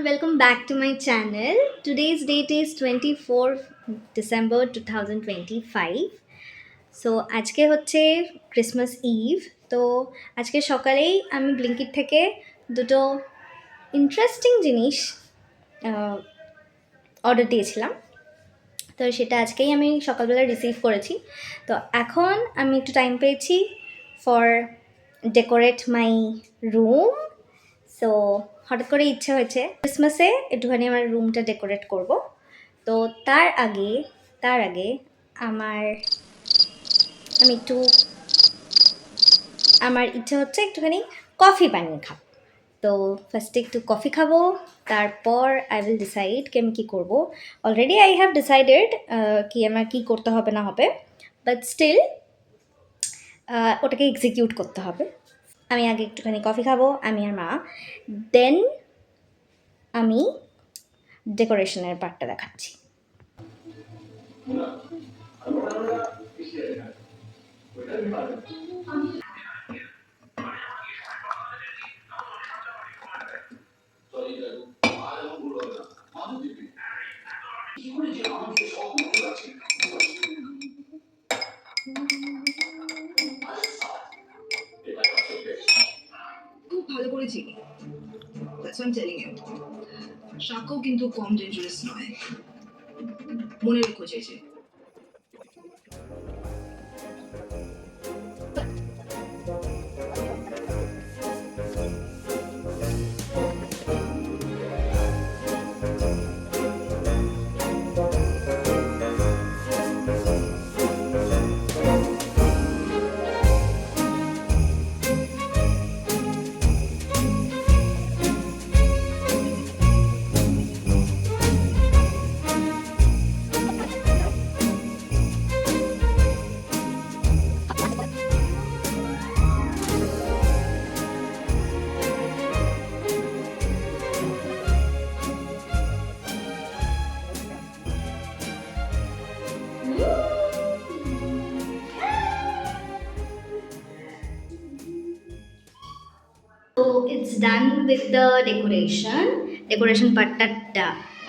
welcome back to my channel. Today's date is 24th December 2025. So আজকে হচ্ছে Christmas eve. তো আজকে সকালেই আমি ব্লিঙ্কিট থেকে দুটো ইন্টারেস্টিং জিনিস অর্ডার দিয়েছিলাম। তো সেটা আজকেই আমি সকালবেলা রিসিভ করেছি। তো এখন আমি একটু টাইম পেয়েছি for decorate my room. So হঠাৎ করে ইচ্ছে হয়েছে ক্রিসমাসে একটুখানি আমার রুমটা ডেকোরেট করব। তো তার আগে আমার ইচ্ছে হচ্ছে একটুখানি কফি বানিয়ে খাবো। তো ফার্স্টে একটু কফি খাবো, তারপর আই উইল ডিসাইড কি আমি কী করবো। অলরেডি আই হ্যাভ ডিসাইডেড কি আমার কী করতে হবে না হবে, বাট স্টিল ওটাকে এক্সিকিউট করতে হবে। আমি আগে একটুখানি কফি খাবো, আমি আর মা, দেন আমি ডেকোরেশনের পার্টটা দেখাচ্ছি। খুব ভালো করে চিনি, that's what I am telling you. শাকও কিন্তু কম ডেঞ্জারাস নয়, মনে রেখো চেয়েছে। So it's done with the decoration পার্টটা।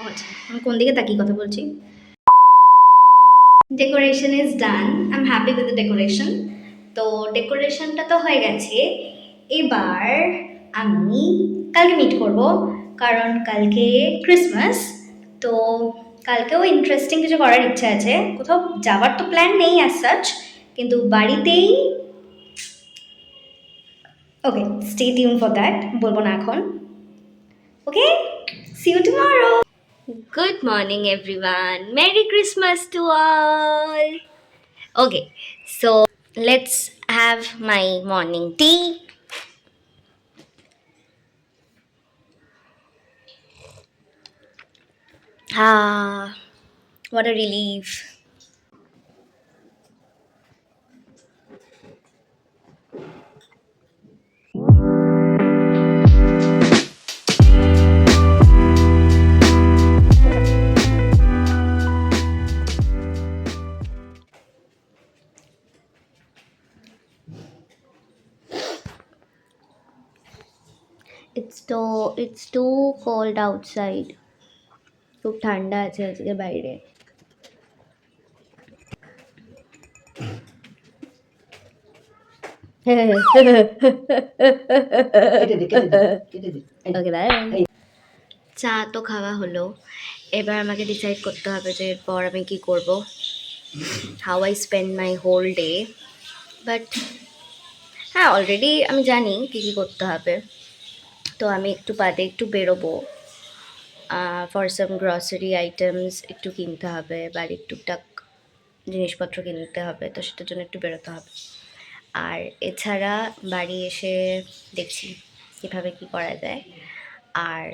আচ্ছা, আমি কোন দিকে তাকিয়ে কথা বলছি? Decoration is done, I am happy with the decoration. তো ডেকোরেশনটা তো হয়ে গেছে, এবার আমি কালকে মিট করব, কারণ কালকে ক্রিসমাস। তো কালকেও ইন্টারেস্টিং কিছু করার ইচ্ছা আছে। কোথাও যাওয়ার তো প্ল্যান নেই অ্যাজ সাচ, কিন্তু বাড়িতেই। Okay, stay tune for that, বলবো না এখন। Okay, see you tomorrow. Good morning, everyone. Merry Christmas to all. Okay, so let's have my morning tea. What a relief. It's too cold outside. খুব ঠান্ডা আছে আজকে বাইরে। চা তো খাওয়া হলো, এবার আমাকে ডিসাইড করতে হবে যে এরপর আমি কী করব, how I spend my whole day. But হ্যাঁ, অলরেডি আমি জানি কী কী করতে হবে। তো আমি একটু বাদে একটু বেরোবো, ফর সাম গ্রসারি আইটেমস একটু কিনতে হবে, বাড়ির টুকটাক জিনিসপত্র কিনতে হবে, তো সেটার জন্য একটু বেরোতে হবে। আর এছাড়া বাড়ি এসে দেখছি কীভাবে কী করা যায়। আর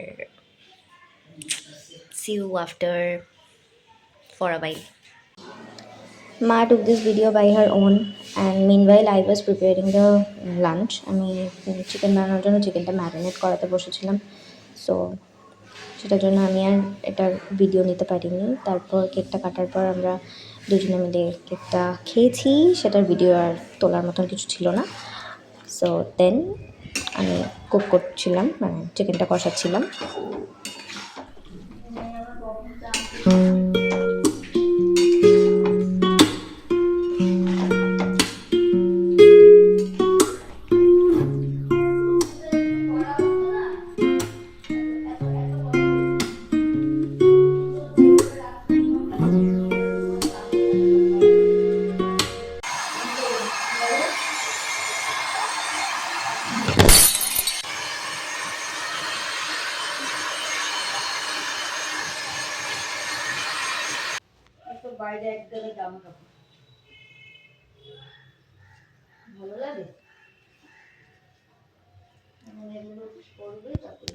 see you after for a while. Ma took this video by her own, and meanwhile I was preparing the lunch. আমি চিকেন বানানোর জন্য চিকেনটা ম্যারিনেট করাতে বসেছিলাম, সো সেটার জন্য আমি আর এটার ভিডিও নিতে পারিনি। তারপর কেকটা কাটার পর আমরা দুজনে মিলে কেকটা খেয়েছি, সেটার ভিডিও আর তোলার মতন কিছু ছিল না। সো দেন আমি কুক করছিলাম, মানে চিকেনটা কষাচ্ছিলাম। বাইরে একদমই জামা কাপড় ভালো লাগে এগুলো করবে তারপরে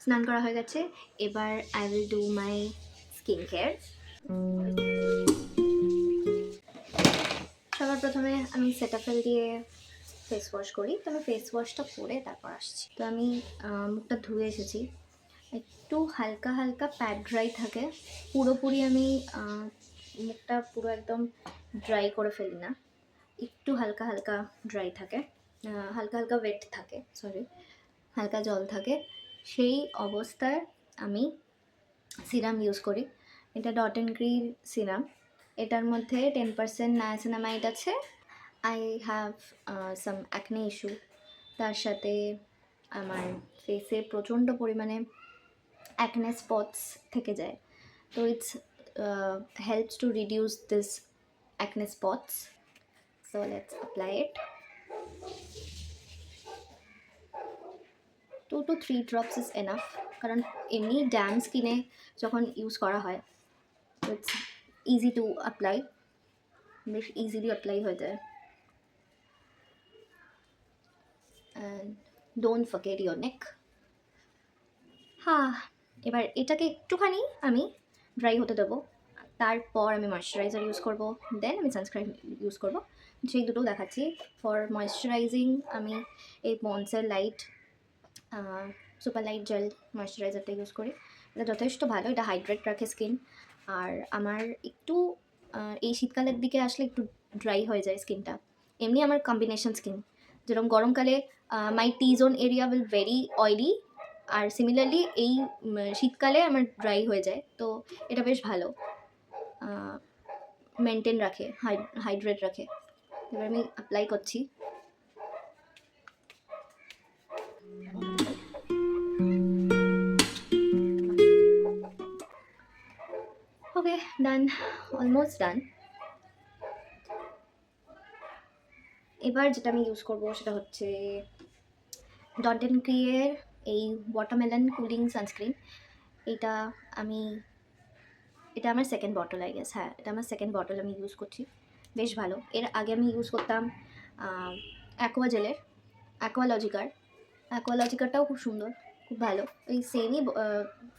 স্নান করা হয়ে গেছে, এবার I will do my skin care. সবার প্রথমে আমি সেটাফেল দিয়ে ফেস ওয়াশ করি, তো আমি ফেস ওয়াশটা করে তারপর আসছি। তো আমি মুখটা ধুয়ে এসেছি, একটু হালকা হালকা প্যাড ড্রাই থাকে, পুরোপুরি আমি মুখটা পুরো একদম ড্রাই করে ফেলি না, একটু হালকা হালকা ড্রাই থাকে, হালকা হালকা ওয়েট থাকে, সরি হালকা জল থাকে। সেই অবস্থায় আমি সিরাম ইউজ করি, এটা ডট অ্যান্ড গ্রির সিরাম, এটার মধ্যে 10% নায়াসিনামাইড আছে। I have some acne issue, তার সাথে আমার ফেসে প্রচণ্ড পরিমাণে অ্যাকনে স্পটস থেকে যায়, তো it's helps to reduce this acne spots. So let's apply it. 2 to 3 drops is enough, কারণ এমনি ড্যাম স্কিনে যখন ইউজ করা হয় ইটস ইজি টু অ্যাপ্লাই, বেশ ইজিলি অ্যাপ্লাই হয়ে যায়। অ্যান্ড ডোন্ট ফরগেট ইয়োর নেক। হ্যাঁ, এবার এটাকে একটুখানি আমি ড্রাই হতে দেবো, তারপর আমি ময়শ্চারাইজার ইউজ করব, দেন আমি সানস্ক্রিন ইউজ করব। সেই দুটো দেখাচ্ছি। ফর ময়শ্চারাইজিং আমি এই পন্ডসের লাইট সুপার লাইট জেল ময়শ্চারাইজারটা ইউজ করি, এটা যথেষ্ট ভালো, এটা হাইড্রেট রাখে স্কিন। আর আমার একটু এই শীতকালের দিকে আসলে একটু ড্রাই হয়ে যায় স্কিনটা, এমনি আমার কম্বিনেশন স্কিন, যেরকম গরমকালে my T zone area will very oily, আর সিমিলারলি এই শীতকালে আমার ড্রাই হয়ে যায়, তো এটা বেশ ভালো মেনটেন রাখে, হাইড্রেট রাখে। এবার আমি অ্যাপ্লাই করছি। ওকে, ডান, অলমোস্ট ডান। এবার যেটা আমি ইউজ করব সেটা হচ্ছে ডট অ্যান্ড গ্রিয়ের এই ওয়াটারমেলন কুলিং সানস্ক্রিন। এটা আমার সেকেন্ড বটল, আই গেস, হ্যাঁ এটা আমার সেকেন্ড বটল আমি ইউজ করছি, বেশ ভালো। এর আগে আমি ইউজ করতাম অ্যাকোয়াজেলের অ্যাকোয়ালজিকারটাও খুব সুন্দর, খুব ভালো, ওই সেমই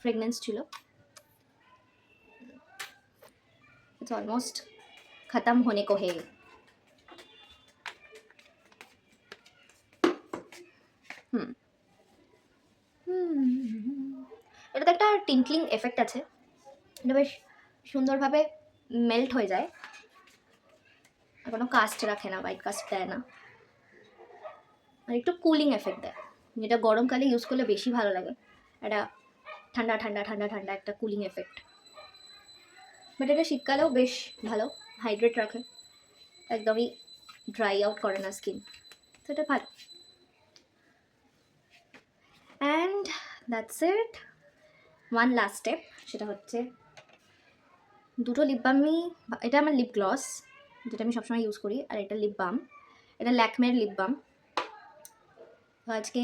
ফ্রেগনেন্স ছিল। ইটস অলমোস্ট খতম হোনে কো হে। এটাতে একটা টিঙ্কলিং এফেক্ট আছে, এটা বেশ সুন্দরভাবে মেল্ট হয়ে যায়, আর কোনো কাস্ট রাখে না, হোয়াইট কাস্ট দেয় না, আর একটু কুলিং এফেক্ট দেয়, যেটা গরমকালে ইউজ করলে বেশি ভালো লাগে, একটা ঠান্ডা ঠান্ডা ঠান্ডা ঠান্ডা একটা কুলিং এফেক্ট। বাট এটা শীতকালেও বেশ ভালো, হাইড্রেট রাখে, একদমই ড্রাই আউট করে না স্কিন, তো এটা ভালো। And that's it. One last step, সেটা হচ্ছে দুটো লিপ বামই, এটা আমার লিপ গ্লস যেটা আমি সবসময় ইউজ করি, আর এটা লিপ বাম, এটা ল্যাকমের লিপ বাম। তো আজকে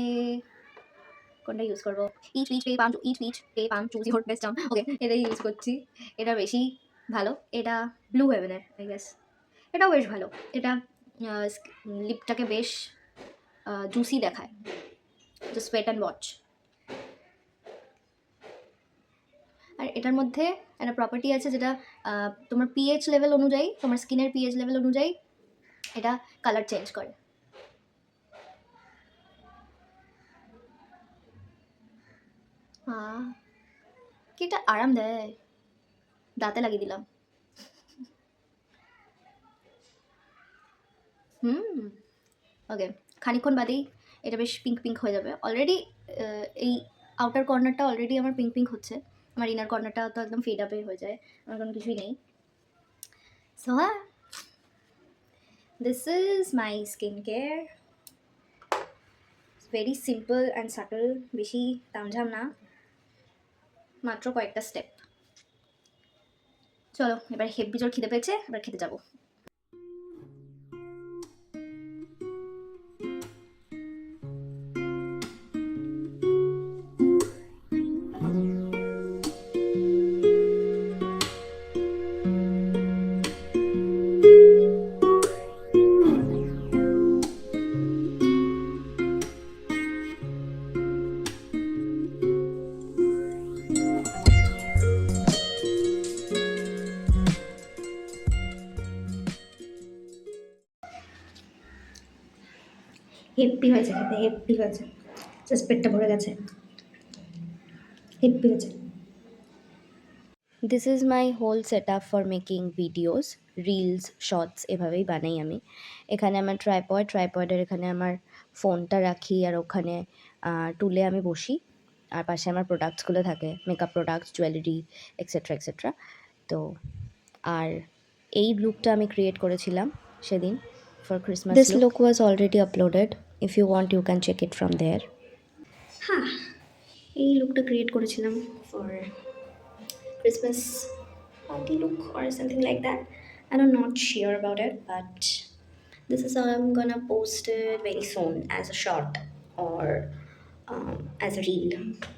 কোনটা ইউজ করবো, each pay palm choose your best term, okay এটাই ইউজ করছি, এটা বেশি ভালো, এটা ব্লু হেভেনের আই গেস, এটাও বেশ ভালো, এটা লিপটাকে বেশ জুসি দেখায়, জাস্ট ওয়েট অ্যান্ড ওয়াচ। আর এটার মধ্যে একটা প্রপার্টি আছে যেটা তোমার পিএইচ লেভেল অনুযায়ী, তোমার স্কিনের পিএইচ লেভেল অনুযায়ী এটা কালার চেঞ্জ করে। কি এটা আরাম দেয়, দাঁতে লাগিয়ে দিলাম। ওকে, খানিকক্ষণ বাদেই এটা বেশ পিঙ্ক পিঙ্ক হয়ে যাবে। অলরেডি এই আউটার কর্নারটা অলরেডি আমার পিঙ্ক পিঙ্ক হচ্ছে, আমার ইনার কর্নারটা তো একদম ফেড আপে হয়ে যায়, আমার কোনো কিছুই নেই। সো হ্যাঁ, this is my skin care, very simple and subtle, বেশি তামঝাম না, মাত্র কয়েকটা স্টেপ। চলো এবার হেব্বি জোর খিদে পেয়েছে, এবার খেতে যাবো। হেপ্পি হয়েছে খেতে, হেপ্পি হয়েছে, জাস্ট পেটটা ভরে গেছে, হেপ্পি হয়েছে। This is my whole set up for making videos, reels, shorts এভাবেই বানাই আমি। এখানে আমার ট্রাইপয়েডের এখানে আমার ফোনটা রাখি, আর ওখানে টুলে আমি বসি, আর পাশে আমার প্রোডাক্টসগুলো থাকে, makeup products, jewellery, etcetera etcetera. তো আর এই লুকটা আমি ক্রিয়েট করেছিলাম সেদিন for Christmas. This look was already uploaded, if you want you can check it from there. হ্যাঁ, এই লুকটা ক্রিয়েট করেছিলাম for Christmas party look or something like that. And I'm not sure about it, but this is how I'm gonna post it very soon as a short or as a reel.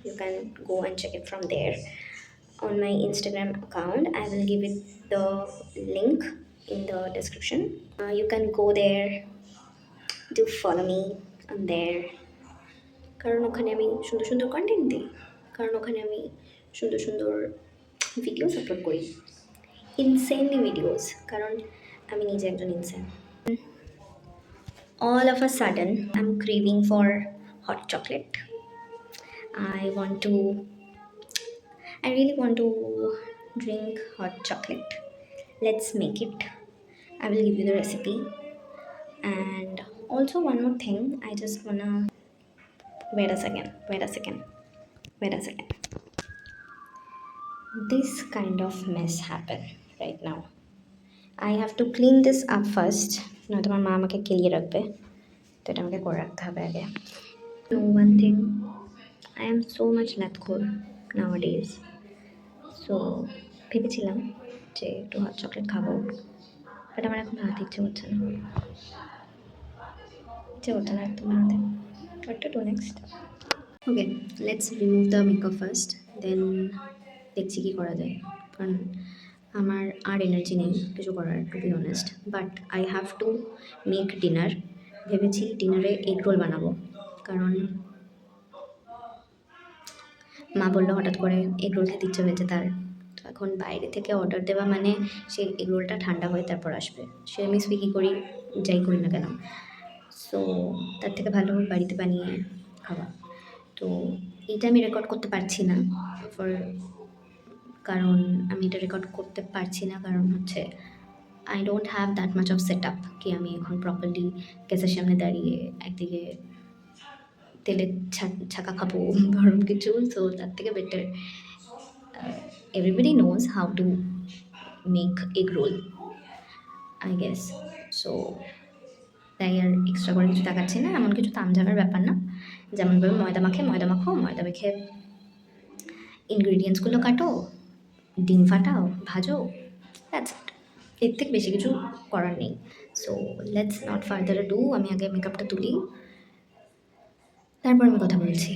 You can go and check it from there on my Instagram account. I will give it the link in the description. You can go there, do follow me on there. কারণ ওখানে আমি সুন্দর সুন্দর content দিই, কারণ ওখানে আমি সুন্দর সুন্দর ভিডিওস আপলোড করি, ইনসেনলি ভিডিওস, কারণ আমি নিজে একজন insane. All of a sudden I'm craving for hot chocolate. I really want to drink hot chocolate. Let's make it. I will give you the recipe. And also one more thing, I just wanna wait a second. This kind of mess happened right now. I have to clean this up first. নয়তো আমার মা আমাকে কেলিয়ে রাখবে, তো এটা আমাকে করে রাখতে হবে আগে। One thing, I am so much ল্যাথখোর nowadays. So ভেবেছিলাম যে একটু হট চকলেট খাবো, বাট আমার এখন বানাতে ইচ্ছে করছে না একদম বানাতে। What to do next? Okay, let's remove the makeup first, then দেখছি কী করা যায়, কারণ আমার আর এনার্জি নেই কিছু করার, to be honest. But I have to make dinner. ভেবেছি ডিনারে এগ রোল বানাবো, কারণ মা বললো হঠাৎ করে এগ রোল খেতে ইচ্ছে হয়েছে তার। তো এখন বাইরে থেকে অর্ডার দেওয়া মানে সেই এগ রোলটা ঠান্ডা হয়ে তারপর আসবে, সে আমি সুইগি করি যাই করি না কেন। সো তার থেকে ভালো বাড়িতে বানিয়ে খাওয়া। তো এইটা আমি রেকর্ড করতে পারছি না কারণ আমি এটা রেকর্ড করতে পারছি না কারণ হচ্ছে I don't have that much of set up কি আমি এখন প্রপারলি গ্যাসের সামনে দাঁড়িয়ে একদিকে তেলের ছাকা খাবো গরম কিছু। সো তার থেকে better everybody knows how to make egg roll, I guess. So তাই আর এক্সট্রা করে কিছু দেখাচ্ছি না, এমন কিছু তামঝামের ব্যাপার না। যেমনভাবে ময়দা মেখে ইনগ্রিডিয়েন্টসগুলো কাটো, ডিম ফাটাও, ভাজো, দ্যাটস ইট। এর থেকে বেশি কিছু করার নেই। So let's not further do, আমি আগে মেকআপটা তুলি, তারপর আমি কথা বলছি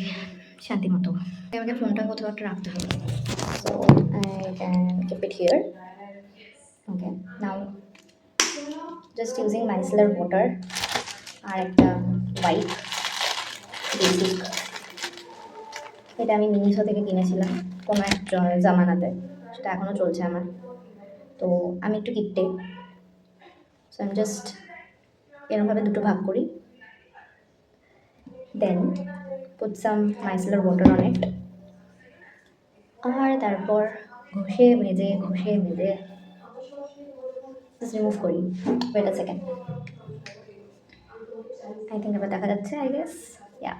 শান্তি মতো। আমাকে ফোনটা কোথাও একটা রাখতে হবে। So I can keep it here. Okay, now just using micellar water আর একটা ওয়াইপ বেসিক। এটা আমি মিনিশো থেকে কিনেছিলাম কোনো এক জামানাতে, সেটা এখনও চলছে আমার। তো আমি একটু কিপটে, সো আমি জাস্ট এরকমভাবে দুটো ভাগ করি, then put some micellar water on it, আর তারপর ঘষে মেজে জাস্ট রিমুভ করি। Wait a second, I think এবার দেখা যাচ্ছে, আই গেস। ইয়া,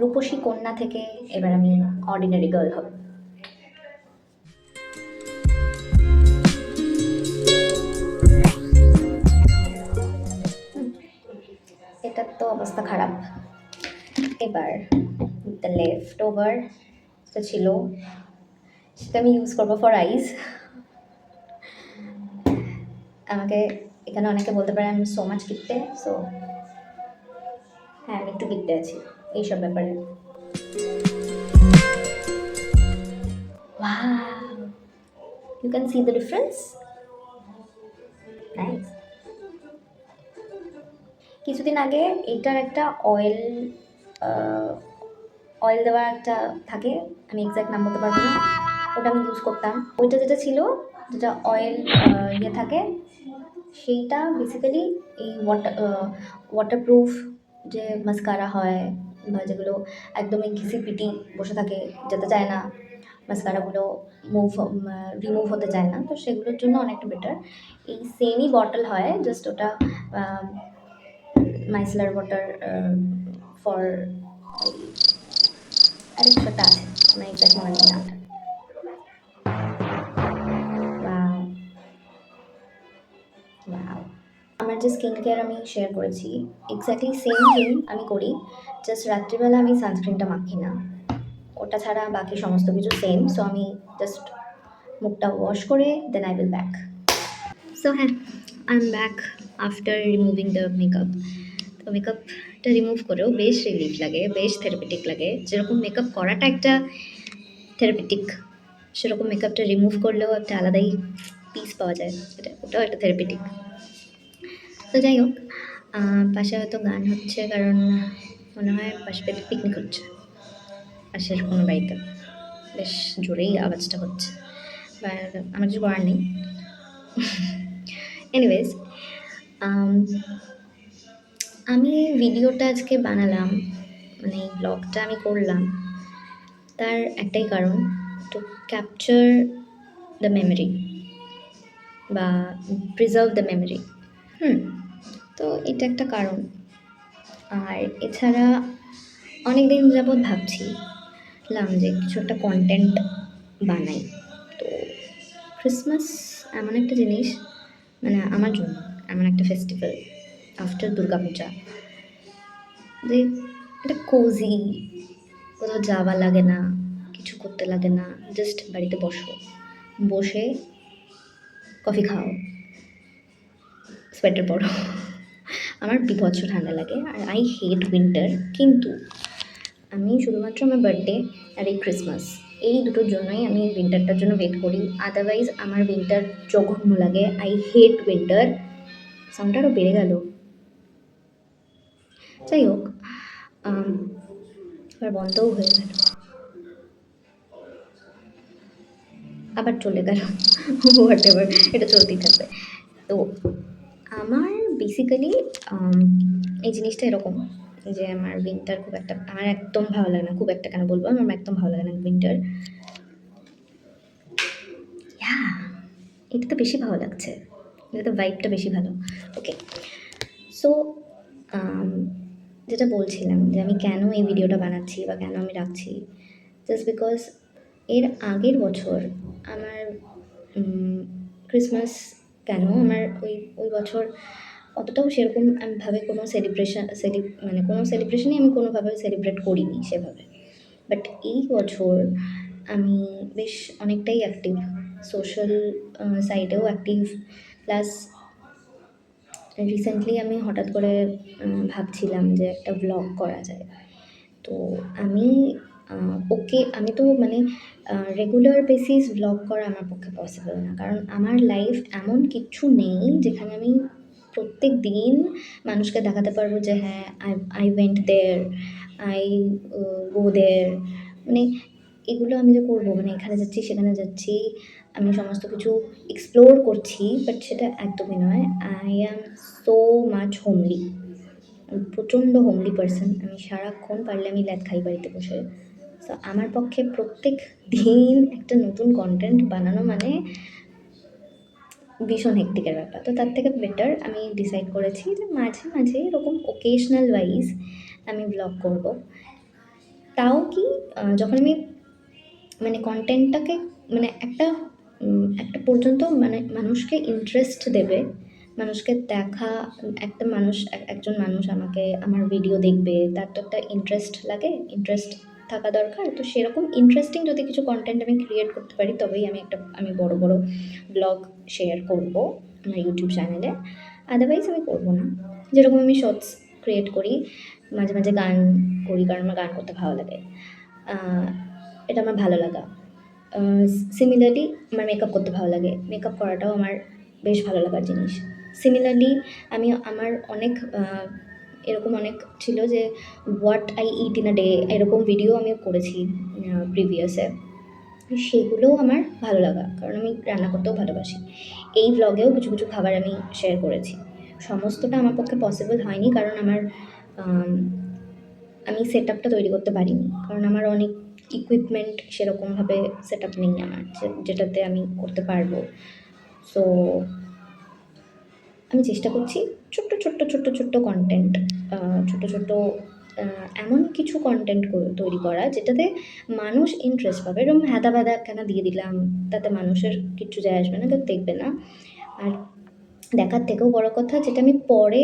রূপসী কন্যা থেকে এবার আমি অর্ডিনারি গার্ল হব। এটার তো অবস্থা খারাপ। এবার দ্য লেফট ওভার যেটা ছিল সেটা আমি ইউজ করবো ফর আইস। আমাকে এখানে অনেকে বলতে পারে আমি সো মাচ কিপটে। সো হ্যাঁ, আমি একটু কিপটে আছি এইসব ব্যাপারে। Wow, you can see the difference. Nice. কিছুদিন আগে এটার একটা অয়েল দেওয়ার একটা থাকে, আমি এক্স্যাক্ট নাম বলতে পারবো না, ওটা আমি ইউজ করতাম। ওইটা যেটা ছিল, যেটা অয়েল ইয়ে থাকে, সেইটা বেসিক্যালি এই ওয়াটারপ্রুফ যে মাস্কারা হয় বা যেগুলো একদমই ঘিসিপিটি বসে থাকে, যেতে চায় না, মাস্কারাগুলো রিমুভ হতে চায় না, তো সেগুলোর জন্য অনেকটা বেটার। এই সেমই বটল হয়, জাস্ট ওটা মাইসেলার ওয়াটার ফর আরেকটা আছে, আমার এক্সাক্ট মনে নেই নামটা। Wow, wow. আমার যে স্কিন কেয়ার আমি শেয়ার করেছি, এক্স্যাক্টলি সেম থিং আমি করি, জাস্ট রাত্রিবেলা আমি সানস্ক্রিনটা মাখি না, ওটা ছাড়া বাকি সমস্ত কিছু সেম। সো আমি জাস্ট মুখটা ওয়াশ করে then I will back. So হ্যাঁ, I am back after removing the makeup. তো মেকআপটা রিমুভ করেও বেশ রিলিফ লাগে, বেশ থেরাপিটিক লাগে। যেরকম মেকআপ করাটা একটা থেরাপিটিক, সেরকম মেকআপটা রিমুভ করলেও একটা আলাদাই পিস পাওয়া যায়, ওটাও একটা থেরাপিটিক। তো যাই হোক, পাশে হয়তো গান হচ্ছে, কারণ মনে হয় পাশে পিকনিক হচ্ছে পাশের কোনো বাড়িতে, বেশ জোরেই আওয়াজটা হচ্ছে, বা আমার কিছু করার নেই। এনিওয়েজ, আমি ভিডিওটা আজকে বানালাম, মানে এই ব্লগটা আমি করলাম, তার একটাই কারণ, টু ক্যাপচার দ্য মেমোরি বা প্রিজার্ভ দ্য মেমোরি। তো এটা একটা কারণ। আর এছাড়া অনেক দিন যাবৎ ভাবছিলাম যে কিছু একটা কন্টেন্ট বানাই। তো ক্রিসমাস এমন একটা জিনিস, মানে আমার জন্য এমন একটা ফেস্টিভ্যাল আফটার দুর্গাপূজা, যে একটা কোজি, কোথাও যাওয়া লাগে না, কিছু করতে লাগে না, জাস্ট বাড়িতে বসে কফি খাও, সোয়েটার পরো। আমার বিভৎস ঠান্ডা লাগে আর আই হেট উইন্টার, কিন্তু আমি শুধুমাত্র আমার বার্থডে আর এই ক্রিসমাস, এই দুটোর জন্যই আমি উইন্টারটার জন্য ওয়েট করি। আদারওয়াইজ আমার উইন্টার জঘন্য লাগে, আই হেট উইন্টার। সাউন্ডটা আরও বেড়ে গেল। যাই হোক, এবার বন্ধও হয়ে গেল, আবার চলে গেল, হোয়াট এভার, এটা চলতেই থাকবে। তো আমার বেসিক্যালি এই জিনিসটা এরকম যে আমার উইন্টার খুব একটা, আমার একদম ভালো লাগে না, খুব একটা কেন বলবো, আমার একদম ভালো লাগে না উইন্টার। হ্যাঁ, এটা তো বেশি ভালো লাগছে, এটা তো ভাইবটা বেশি ভালো। ওকে, সো যেটা বলছিলাম যে আমি কেন এই ভিডিওটা বানাচ্ছি বা কেন আমি রাখছি, জাস্ট বিকজ এর আগের বছর আমার ক্রিসমাস, কেন আমার ওই ওই বছর অতটাও সেরকম আমি ভাবে কোনো মানে কোনো সেলিব্রেশনই আমি কোনোভাবে সেলিব্রেট করিনি সেভাবে। বাট এই বছর আমি বেশ অনেকটাই অ্যাক্টিভ, সোশ্যাল সাইটেও অ্যাক্টিভ, প্লাস রিসেন্টলি আমি হঠাৎ করে ভাবছিলাম যে একটা ভ্লগ করা যায়। তো আমি আমি তো মানে রেগুলার বেসিস ভ্লগ করা আমার পক্ষে পসিবল না, কারণ আমার লাইফ এমন কিচ্ছু নেই যেখানে আমি প্রত্যেক দিন মানুষকে দেখাতে পারবো যে হ্যাঁ, I went there, I go there, মানে এগুলো আমি যে করবো, মানে এখানে যাচ্ছি সেখানে যাচ্ছি, আমি সমস্ত কিছু এক্সপ্লোর করছি, বাট সেটা একদমই নয়। I am so much homely, প্রচণ্ড হোমলি পার্সন। আমি সারাক্ষণ পারলে আমি ল্যাদ খাই বাড়িতে বসে। সো আমার পক্ষে প্রত্যেক দিন একটা নতুন কন্টেন্ট বানানো মানে ভীষণ হেক্টিকের ব্যাপার। তো তার থেকে বেটার আমি ডিসাইড করেছি যে মাঝে মাঝে এরকম ওকেশনাল ওয়াইজ আমি ব্লগ করব। তাও কি, যখন আমি মানে কন্টেন্টটাকে মানে একটা পর্যন্ত মানে মানুষকে ইন্টারেস্ট দেবে, মানুষকে দেখা, একটা মানুষ একজন মানুষ আমাকে আমার ভিডিও দেখবে, তার তো একটা ইন্টারেস্ট লাগে, ইন্টারেস্ট থাকা দরকার। তো সেরকম ইন্টারেস্টিং যদি কিছু কন্টেন্ট আমি ক্রিয়েট করতে পারি, তবেই আমি বড় বড় ব্লগ শেয়ার করব আমার ইউটিউব চ্যানেলে, আদারওয়াইজ আমি করব না। যেরকম আমি শর্টস ক্রিয়েট করি, মাঝে মাঝে গান করি, কারণ আমার গান করতে ভালো লাগে, এটা আমার ভালো লাগা। সিমিলারলি আমার মেকআপ করতে ভালো লাগে, মেকআপ করাটাও আমার বেশ ভালো লাগার জিনিস। সিমিলারলি আমি আমার অনেক এরকম অনেক ছিল যে what I it in a day, এরকম ভিডিও আমিও করেছি প্রিভিয়াসে। সেগুলোও আমার ভালো লাগা, কারণ আমি রান্না করতেও ভালোবাসি। এই ব্লগেও কিছু কিছু খাবার আমি শেয়ার করেছি। সমস্তটা আমার পক্ষে পসিবল হয়নি, কারণ আম, আমি সেট আপটা তৈরি করতে পারিনি, কারণ আমার অনেক ইকুইপমেন্ট সেরকমভাবে সেট আপ নেই আমার, যেটাতে আমি করতে পারবো। সো আমি চেষ্টা করছি ছোট্ট ছোট্ট ছোট্ট ছোট্ট কন্টেন্ট, ছোট ছোট এমন কিছু কন্টেন্ট তৈরি করা যেটাতে মানুষ ইন্টারেস্ট পাবে। এরকম হ্যাদা ব্যাদা কেন দিয়ে দিলাম, তাতে মানুষের কিচ্ছু যায় আসবে না, কেউ দেখবে না। আর দেখার থেকেও বড় কথা, যেটা আমি পরে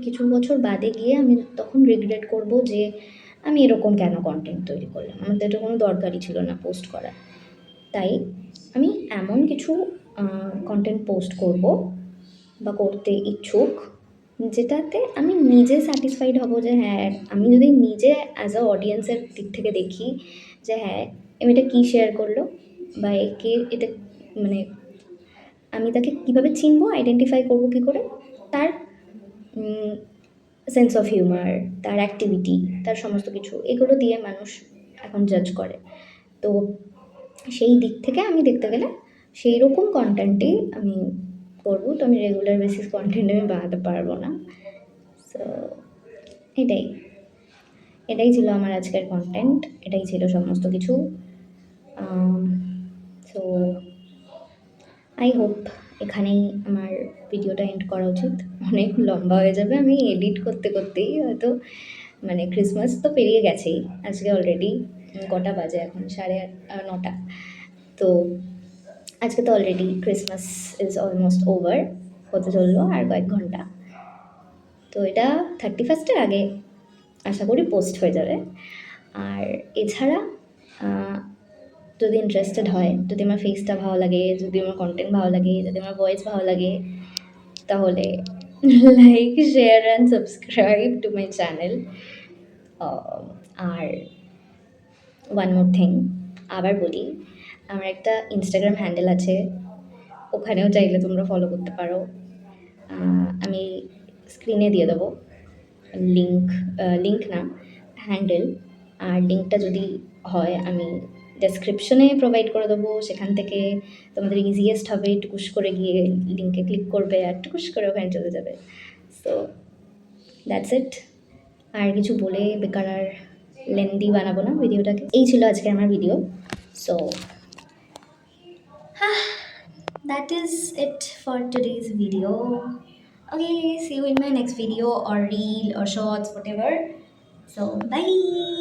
কিছু বছর বাদে গিয়ে আমি তখন রিগ্রেট করব যে আমি এরকম কেন কন্টেন্ট তৈরি করলাম, আমার তো এটা কোনো দরকারই ছিল না পোস্ট করা। তাই আমি এমন কিছু কন্টেন্ট পোস্ট করব বা করতে ইচ্ছুক যেটাতে আমি নিজে স্যাটিসফাইড হব, যে হ্যাঁ, আমি যদি নিজে অ্যাজ আ অডিয়েন্সের দিক থেকে দেখি যে হ্যাঁ, এটা কী শেয়ার করলো, বা একে এটা মানে আমি তাকে কীভাবে চিনবো, আইডেন্টিফাই করবো কী করে, তার সেন্স অফ হিউমার, তার অ্যাক্টিভিটি, তার সমস্ত কিছু, এগুলো দিয়ে মানুষ এখন জাজ করে। তো সেই দিক থেকে আমি দেখতে গেলে সেই রকম কন্টেন্টই আমি করবো। তো আমি রেগুলার বেসিস কন্টেন্ট আমি বানাতে পারবো না। সো এটাই এটাই ছিল আমার আজকের কন্টেন্ট, এটাই ছিল সমস্ত কিছু। সো আই হোপ এখানেই আমার ভিডিওটা এন্ড করা উচিত, অনেক লম্বা হয়ে যাবে। আমি এডিট করতে করতেই হয়তো ক্রিসমাস তো পেরিয়ে গেছেই, আজকে অলরেডি কটা বাজে এখন, 9:30। তো আজকে তো already Christmas is almost over, হতে চললো আর কয়েক ঘন্টা। তো এটা 31st আগে আশা করি পোস্ট হয়ে যাবে। আর এছাড়া যদি ইন্টারেস্টেড হয়, যদি আমার ফেসটা ভালো লাগে, যদি আমার কন্টেন্ট ভালো লাগে, যদি আমার ভয়েস ভালো লাগে, তাহলে like, share and subscribe to my channel. আর ওয়ান মোর থিং, আবার বলি, আমার একটা ইনস্টাগ্রাম হ্যান্ডেল আছে, ওখানেও চাইলে তোমরা ফলো করতে পারো। আমি স্ক্রিনে দিয়ে দেবো লিঙ্ক না, হ্যান্ডেল। আর লিঙ্কটা যদি হয় আমি ডেসক্রিপশনে প্রোভাইড করে দেবো, সেখান থেকে তোমাদের ইজিয়েস্ট হবে টুকুস করে গিয়ে লিঙ্কে ক্লিক করবে আর টুকুস করে ওখানে চলে যাবে। So that's it. আর কিছু বলে বেকার আর লেন্দি বানাবো না ভিডিওটাকে। এই ছিল আজকে আমার video. So that is it for today's video. Okay, see you in my next video or reel or shorts, whatever. So bye.